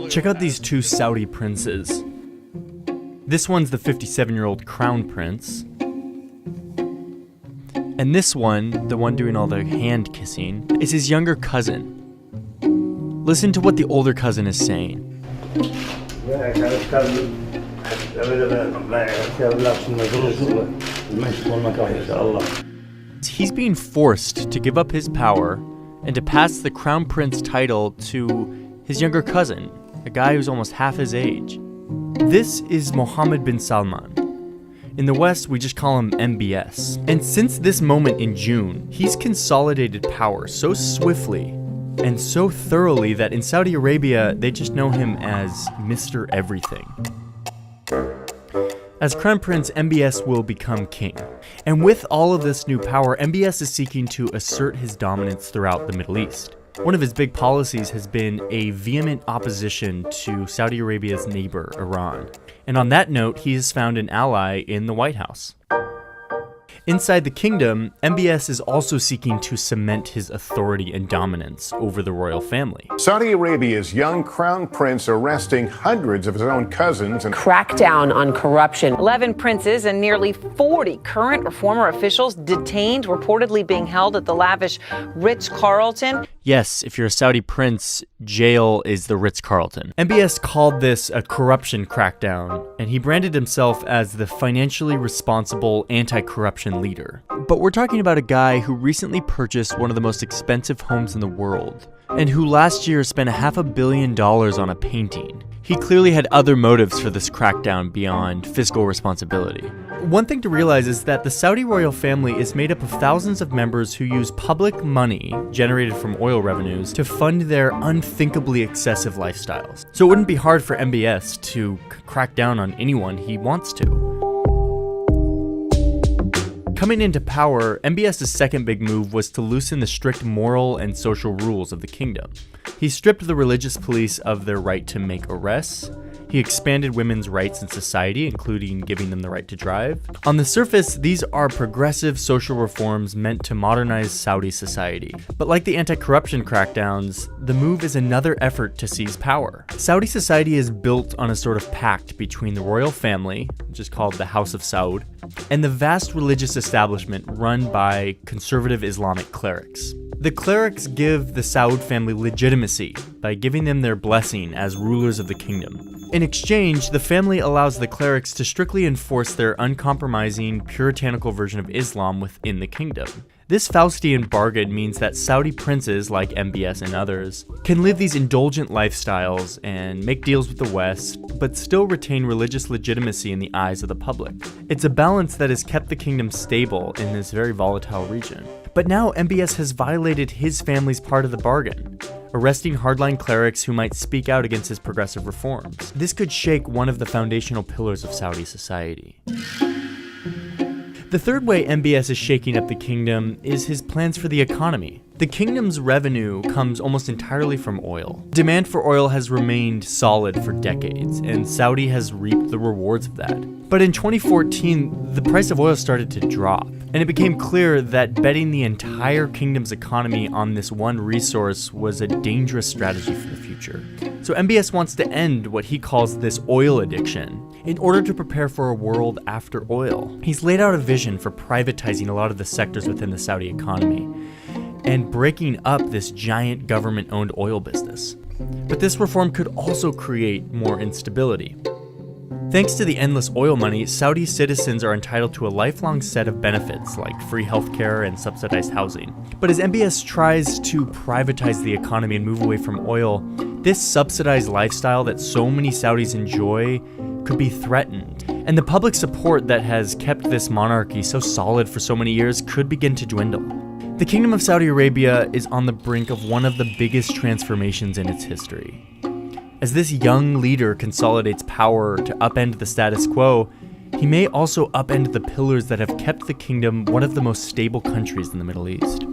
Check out these two Saudi princes. This one's the 57-year-old crown prince. And this one, the one doing all the hand kissing, is his younger cousin. Listen to what the older cousin is saying. He's being forced to give up his power and to pass the crown prince title to his younger cousin, a guy who's almost half his age. This is Mohammed bin Salman. In the West, we just call him MBS. And since this moment in June, he's consolidated power so swiftly and so thoroughly that in Saudi Arabia, they just know him as Mr. Everything. As Crown Prince, MBS will become king. And with all of this new power, MBS is seeking to assert his dominance throughout the Middle East. One of his big policies has been a vehement opposition to Saudi Arabia's neighbor, Iran. And on that note, he has found an ally in the White House. Inside the kingdom, MBS is also seeking to cement his authority and dominance over the royal family. Saudi Arabia's young crown prince arresting hundreds of his own cousins and crackdown on corruption. 11 princes and nearly 40 current or former officials detained, reportedly being held at the lavish Ritz-Carlton. Yes, if you're a Saudi prince, jail is the Ritz-Carlton. MBS called this a corruption crackdown, and he branded himself as the financially responsible anti-corruption leader. But we're talking about a guy who recently purchased one of the most expensive homes in the world, and who last year spent $500 million on a painting. He clearly had other motives for this crackdown beyond fiscal responsibility. One thing to realize is that the Saudi royal family is made up of thousands of members who use public money generated from oil revenues to fund their unthinkably excessive lifestyles. So it wouldn't be hard for MBS to crack down on anyone he wants to. Coming into power, MBS's second big move was to loosen the strict moral and social rules of the kingdom. He stripped the religious police of their right to make arrests. He expanded women's rights in society, including giving them the right to drive. On the surface, these are progressive social reforms meant to modernize Saudi society. But like the anti-corruption crackdowns, the move is another effort to seize power. Saudi society is built on a sort of pact between the royal family, which is called the House of Saud, and the vast religious establishment run by conservative Islamic clerics. The clerics give the Saud family legitimacy by giving them their blessing as rulers of the kingdom. In exchange, the family allows the clerics to strictly enforce their uncompromising, puritanical version of Islam within the kingdom. This Faustian bargain means that Saudi princes, like MBS and others, can live these indulgent lifestyles and make deals with the West, but still retain religious legitimacy in the eyes of the public. It's a balance that has kept the kingdom stable in this very volatile region. But now MBS has violated his family's part of the bargain, arresting hardline clerics who might speak out against his progressive reforms. This could shake one of the foundational pillars of Saudi society. The third way MBS is shaking up the kingdom is his plans for the economy. The kingdom's revenue comes almost entirely from oil. Demand for oil has remained solid for decades, and Saudi has reaped the rewards of that. But in 2014, the price of oil started to drop, and it became clear that betting the entire kingdom's economy on this one resource was a dangerous strategy for the future. So MBS wants to end what he calls this oil addiction in order to prepare for a world after oil. He's laid out a vision for privatizing a lot of the sectors within the Saudi economy and breaking up this giant government-owned oil business. But this reform could also create more instability. Thanks to the endless oil money, Saudi citizens are entitled to a lifelong set of benefits like free healthcare and subsidized housing. But as MBS tries to privatize the economy and move away from oil, this subsidized lifestyle that so many Saudis enjoy could be threatened. And the public support that has kept this monarchy so solid for so many years could begin to dwindle. The Kingdom of Saudi Arabia is on the brink of one of the biggest transformations in its history. As this young leader consolidates power to upend the status quo, he may also upend the pillars that have kept the kingdom one of the most stable countries in the Middle East.